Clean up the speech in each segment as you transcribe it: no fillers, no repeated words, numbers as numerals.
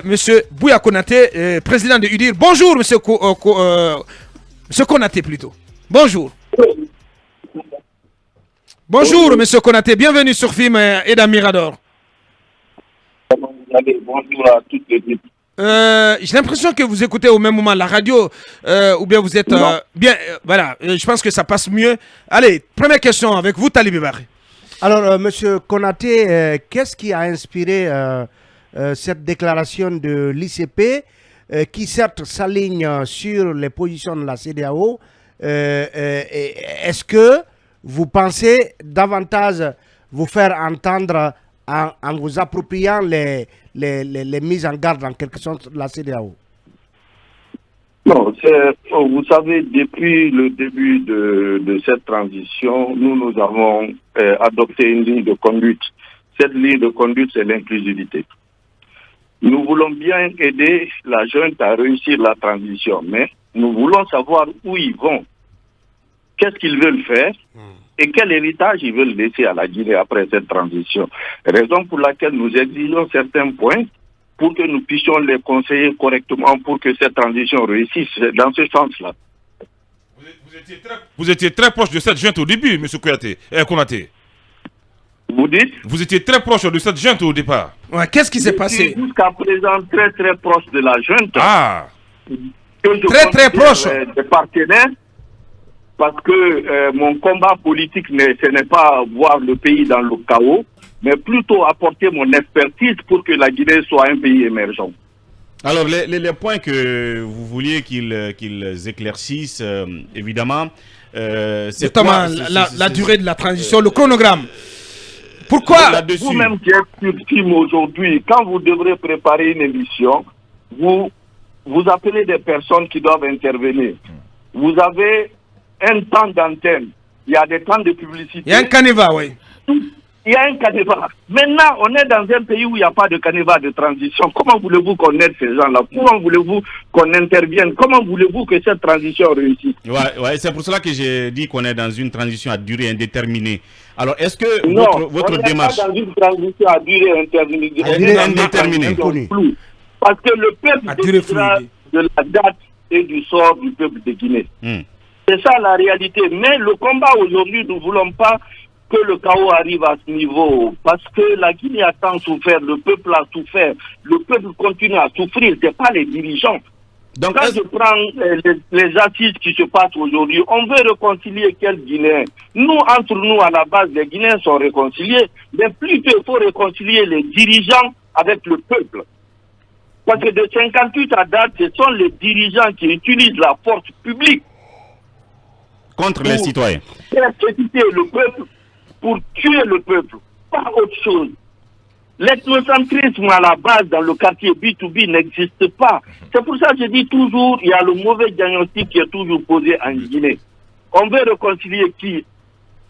Monsieur Bouya Konaté, président de UDIR. Bonjour, monsieur Konaté plutôt. Bonjour. Bonjour, monsieur Konaté. Bienvenue sur Film et dans Mirador. Bonjour à toutes les équipes. J'ai l'impression que vous écoutez au même moment la radio, ou bien vous êtes bien. Voilà, je pense que ça passe mieux. Allez, première question avec vous, Talibé Barry. Alors, monsieur Konaté, qu'est-ce qui a inspiré cette déclaration de l'ICP qui certes s'aligne sur les positions de la CEDEAO? Est-ce que vous pensez davantage vous faire entendre en vous appropriant les mises en garde en quelque sorte de la CEDEAO? Non, vous savez, depuis le début de cette transition, nous avons adopté une ligne de conduite. Cette ligne de conduite, c'est l'inclusivité. Nous voulons bien aider la junte à réussir la transition, mais nous voulons savoir où ils vont, qu'est-ce qu'ils veulent faire et quel héritage ils veulent laisser à la Guinée après cette transition. Raison pour laquelle nous exigeons certains points pour que nous puissions les conseiller correctement pour que cette transition réussisse dans ce sens-là. Vous étiez très proche de cette junte au début, M. Konaté. Vous dites? Vous étiez très proche de cette junte au départ. Ouais, qu'est-ce qui s'est passé? Jusqu'à présent, très proche de la junte. Ah! Très proche. Des partenaires, parce que mon combat politique, ce n'est pas voir le pays dans le chaos, mais plutôt apporter mon expertise pour que la Guinée soit un pays émergent. Alors, les points que vous vouliez qu'ils éclaircissent, évidemment, c'est notamment la durée de la transition, le chronogramme. Pourquoi vous-même qui êtes sur film aujourd'hui, quand vous devrez préparer une émission, vous appelez des personnes qui doivent intervenir. Vous avez un temps d'antenne, il y a des temps de publicité. Il y a un canevas, oui. Il y a un canevas. Maintenant, on est dans un pays où il n'y a pas de canevas de transition. Comment voulez-vous qu'on aide ces gens-là? Comment voulez-vous qu'on intervienne? Comment voulez-vous que cette transition réussisse? Ouais, c'est pour cela que j'ai dit qu'on est dans une transition à durée indéterminée. Alors, est-ce que votre démarche... Non, on n'est pas dans une transition à durée indéterminée. Parce que le peuple décidera de la date et du sort du peuple de Guinée. C'est ça la réalité. Mais le combat aujourd'hui, nous ne voulons pas que le chaos arrive à ce niveau. Parce que la Guinée a tant souffert, le peuple a souffert, le peuple continue à souffrir, ce n'est pas les dirigeants. Donc, quand je prends les assises qui se passent aujourd'hui, on veut réconcilier quel Guinéen? Nous, entre nous, à la base, les Guinéens sont réconciliés, mais plutôt il faut réconcilier les dirigeants avec le peuple. Parce que de 58 à date, ce sont les dirigeants qui utilisent la force publique contre les citoyens. Persécuter le peuple, pour tuer le peuple, pas autre chose. L'ethnocentrisme à la base dans le quartier B2B n'existe pas. C'est pour ça que je dis toujours, il y a le mauvais diagnostic qui est toujours posé en Guinée. On veut réconcilier qui?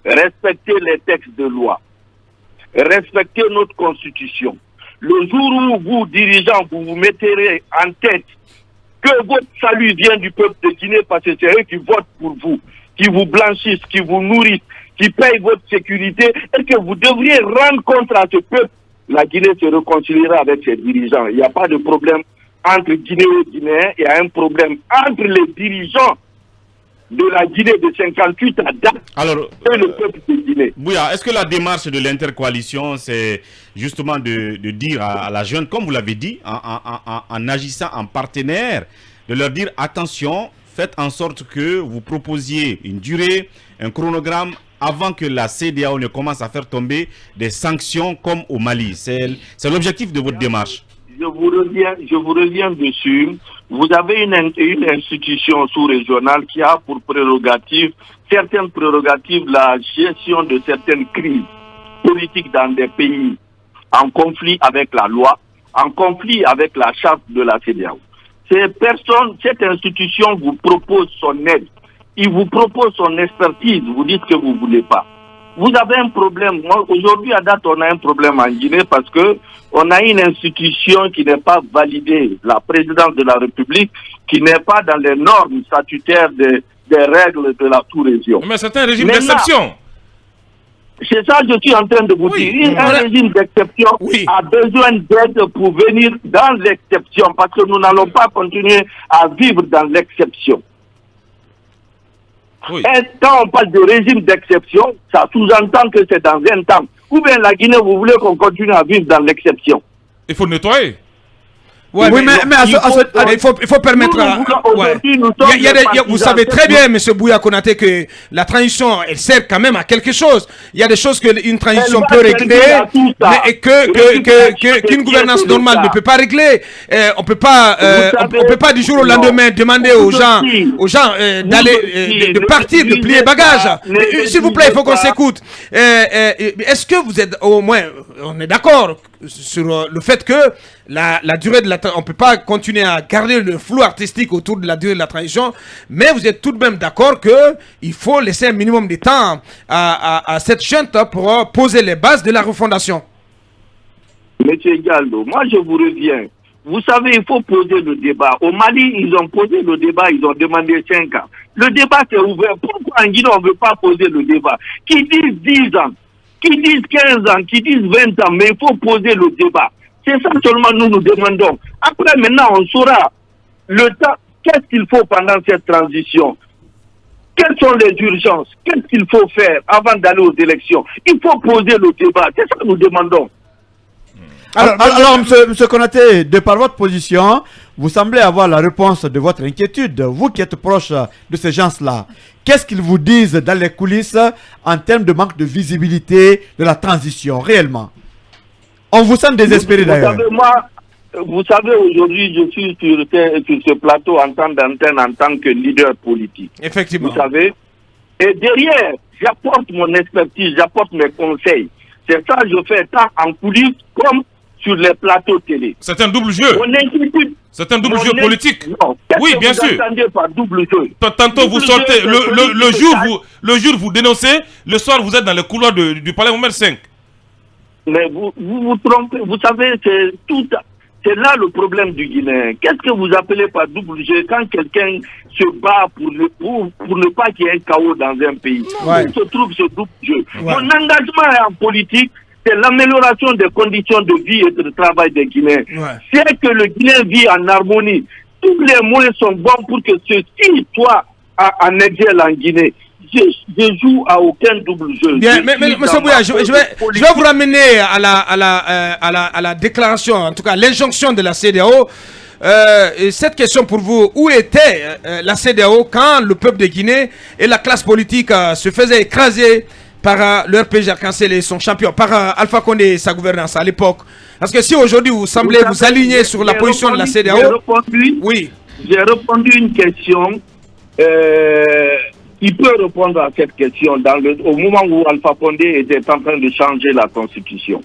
Respecter les textes de loi. Respecter notre constitution. Le jour où vous, dirigeants, vous vous mettrez en tête que votre salut vient du peuple de Guinée parce que c'est eux qui votent pour vous, qui vous blanchissent, qui vous nourrissent, qui payent votre sécurité, et que vous devriez rendre compte à ce peuple, la Guinée se réconciliera avec ses dirigeants. Il n'y a pas de problème entre Guinée et Guinéens, il y a un problème entre les dirigeants de la Guinée de 58 à date et le peuple de Guinée. Bouya, est-ce que la démarche de l'intercoalition, c'est justement de dire à la jeune, comme vous l'avez dit, en agissant en partenaire, de leur dire attention, faites en sorte que vous proposiez une durée, un chronogramme, avant que la CEDEAO ne commence à faire tomber des sanctions comme au Mali? C'est l'objectif de votre démarche. Je vous reviens dessus. Vous avez une institution sous-régionale qui a pour prérogative, certaines prérogatives, la gestion de certaines crises politiques dans des pays en conflit avec la loi, en conflit avec la charte de la CEDEAO. Cette institution vous propose son aide. Il vous propose son expertise, vous dites que vous ne voulez pas. Vous avez un problème. Aujourd'hui, à date, on a un problème en Guinée parce que on a une institution qui n'est pas validée, la présidence de la République, qui n'est pas dans les normes statutaires des règles de la sous-région. Mais c'est un régime d'exception. C'est ça que je suis en train de vous dire. Un régime d'exception a besoin d'aide pour venir dans l'exception, parce que nous n'allons pas continuer à vivre dans l'exception. Et quand on parle de régime d'exception, ça sous-entend que c'est dans un temps. Ou bien la Guinée, vous voulez qu'on continue à vivre dans l'exception. Il faut nettoyer. Ouais, oui, mais il faut permettre vous savez très bien, M. Bouya Konaté, que la transition, elle sert quand même à quelque chose. Il y a des choses qu'une transition peut régler, mais qu'une gouvernance normale ne peut pas régler. On peut pas du jour au lendemain demander aux gens d'aller, de partir, de plier bagages. S'il vous plaît, il faut qu'on s'écoute. Est-ce que vous êtes au moins, on est d'accord sur le fait que la durée de la on ne peut pas continuer à garder le flou artistique autour de la durée de la transition, mais vous êtes tout de même d'accord qu'il faut laisser un minimum de temps à cette junte pour poser les bases de la refondation. Monsieur Gallo, moi je vous reviens. Vous savez, il faut poser le débat. Au Mali, ils ont posé le débat, ils ont demandé 5 ans. Le débat s'est ouvert. Pourquoi en Guinée, on ne veut pas poser le débat? Qui disent 10 ans, qui disent 15 ans, qui disent 20 ans, mais il faut poser le débat. C'est ça seulement nous demandons. Après, maintenant, on saura le temps, qu'est-ce qu'il faut pendant cette transition? Quelles sont les urgences? Qu'est-ce qu'il faut faire avant d'aller aux élections? Il faut poser le débat. C'est ça que nous demandons. Alors, monsieur Konaté, de par votre position, vous semblez avoir la réponse de votre inquiétude. Vous qui êtes proche de ces gens-là, qu'est-ce qu'ils vous disent dans les coulisses en termes de manque de visibilité de la transition, réellement? On vous sent désespéré d'ailleurs. Vous savez, aujourd'hui, je suis sur ce plateau en temps d'antenne en tant que leader politique. Effectivement. Vous savez. Et derrière, j'apporte mon expertise, j'apporte mes conseils. C'est ça que je fais tant en coulisses comme sur les plateaux télé. C'est un double jeu. C'est un double jeu politique. Non. Oui, bien sûr. Vous entendez par double jeu. Tantôt vous sortez, le jour vous dénoncez, le soir vous êtes dans le couloir du palais Mohamed V. Mais vous trompez. Vous savez, c'est là le problème du Guinéen. Qu'est-ce que vous appelez par double jeu quand quelqu'un se bat pour ne pas qu'il y ait un chaos dans un pays? Où se trouve ce double jeu? Mon engagement en politique, c'est l'amélioration des conditions de vie et de travail des Guinéens. C'est que le Guinéen vit en harmonie. Tous les moyens sont bons pour que ceci soit en exil en Guinée. Je joue à aucun double jeu. Bien, mais M. Bouya, je vais vous ramener à la déclaration, en tout cas l'injonction de la CEDEAO. Cette question pour vous, où était la CEDEAO quand le peuple de Guinée et la classe politique se faisaient écraser par leur PG Arc-en-Ciel et son champion, par Alpha Condé et sa gouvernance à l'époque? Parce que si aujourd'hui vous semblez vous aligner sur la position de la CEDEAO... J'ai répondu une question... il peut répondre à cette question au moment où Alpha Condé était en train de changer la constitution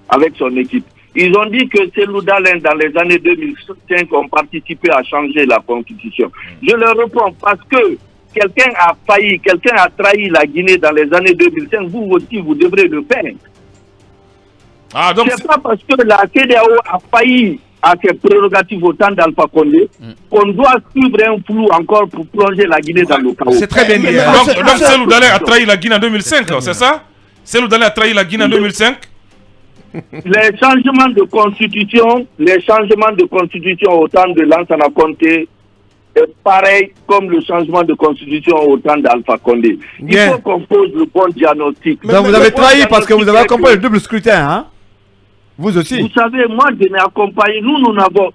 avec son équipe. Ils ont dit que Cellou Dalein, dans les années 2005, ont participé à changer la constitution. Je leur réponds parce que quelqu'un a failli, quelqu'un a trahi la Guinée dans les années 2005. Vous aussi, vous devrez le faire. C'est pas parce que la CEDEAO a failli à ses prérogatives au temps d'Alpha Condé, qu'on doit suivre un flou encore pour plonger la Guinée dans le chaos. C'est très bien dit. Donc Cellou Dalein a trahi la Guinée en 2005, c'est ça? Cellou Dalein a trahi la Guinée en 2005? Les changements de constitution au temps de Lansana Conté est pareil comme le changement de constitution au temps d'Alpha Condé. Il faut qu'on pose le bon diagnostic. Donc vous avez trahi parce que vous avez accompagné le double scrutin, hein? Vous aussi. Vous savez, moi, je n'ai accompagné. Nous n'avons...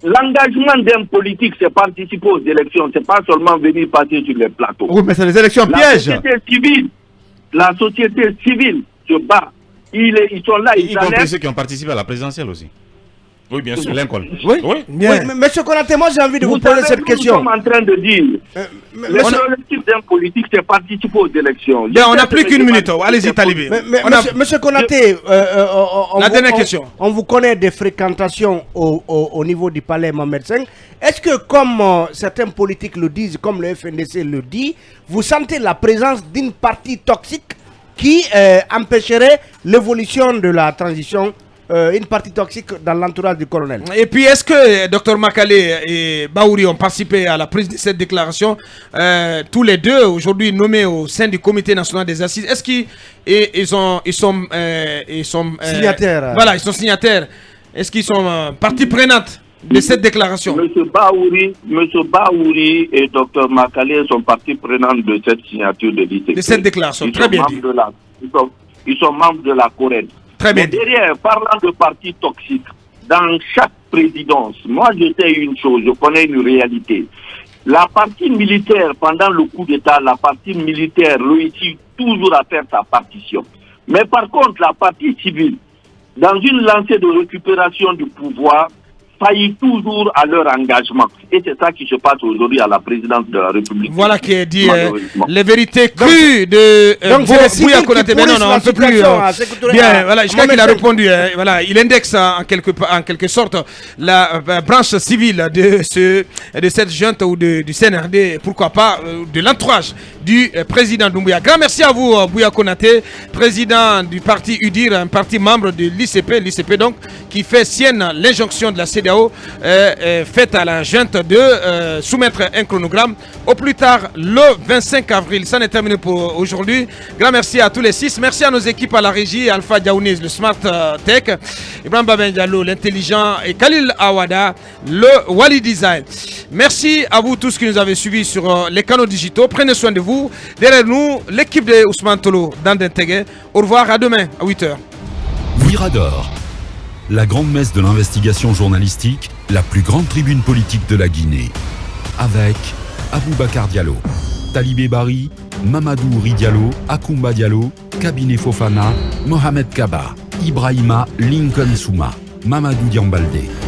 L'engagement d'un politique, c'est participer aux élections. C'est pas seulement venir passer sur les plateaux. Oui, mais c'est les élections pièges. La société civile se bat. Ils sont là, y compris ceux qui ont participé à la présidentielle aussi. Oui, bien sûr. Lincoln. Oui. Mais monsieur Konaté, moi j'ai envie de vous poser cette question. Nous sommes en train de dire, l'objectif d'un politique, c'est participer aux élections. Bien, on n'a plus qu'une minute. Allez-y, Talibé. Monsieur Konaté, la dernière question. On vous connaît des fréquentations au niveau du palais Mohamed V. Est-ce que, comme certains politiques le disent, comme le FNDC le dit, vous sentez la présence d'une partie toxique qui empêcherait l'évolution de la transition une partie toxique dans l'entourage du colonel. Et puis, est-ce que Dr Makale et Baouri ont participé à la prise de cette déclaration, tous les deux aujourd'hui nommés au sein du Comité national des assises? Est-ce qu'ils sont signataires? Voilà, ils sont signataires. Est-ce qu'ils sont partie prenante de cette déclaration? Monsieur Baouri et Dr Makale sont partie prenante de cette signature de l'ICP. De cette déclaration, très bien dit. Ils sont membres de la CORED. Très bien. Derrière, parlant de partis toxiques, dans chaque présidence, moi je sais une chose, je connais une réalité. La partie militaire, pendant le coup d'État, la partie militaire réussit toujours à faire sa partition. Mais par contre, la partie civile, dans une lancée de récupération du pouvoir, faillit toujours à leur engagement. Et c'est ça qui se passe aujourd'hui à la présidence de la République. Voilà qui est dit les vérités crues de Buya Konaté. Mais non, on ne peut plus. Bien, voilà, je crois qu'il a répondu. Voilà, il indexe en quelque sorte la branche civile de cette junte ou du CNRD, pourquoi pas, de l'entourage du président Doumbouya. Grand merci à vous, Buya Konaté, président du parti UDIR, un parti membre de l'ICP donc, qui fait sienne l'injonction de la CEDEAO faite à la junte de soumettre un chronogramme au plus tard le 25 avril. Ça n'est terminé pour aujourd'hui. Grand merci à tous les 6. Merci à nos équipes à la régie, Alpha Diaouniz, le Smart Tech, Ibrahim Baben Diallo, l'intelligent, et Khalil Awada, le Wali Design. Merci à vous tous qui nous avez suivis sur les canaux digitaux. Prenez soin de vous. Derrière nous, l'équipe de Ousmane Tolo d'Andentegue. Au revoir, à demain à 8h. Mirador, la grande messe de l'investigation journalistique, la plus grande tribune politique de la Guinée. Avec Aboubacar Diallo, Talibé Bari, Mamadou Ouri Diallo, Akoumba Diallo, Kabinet Fofana, Mohamed Kaba, Ibrahima Lincoln Souma, Mamadou Diambalde.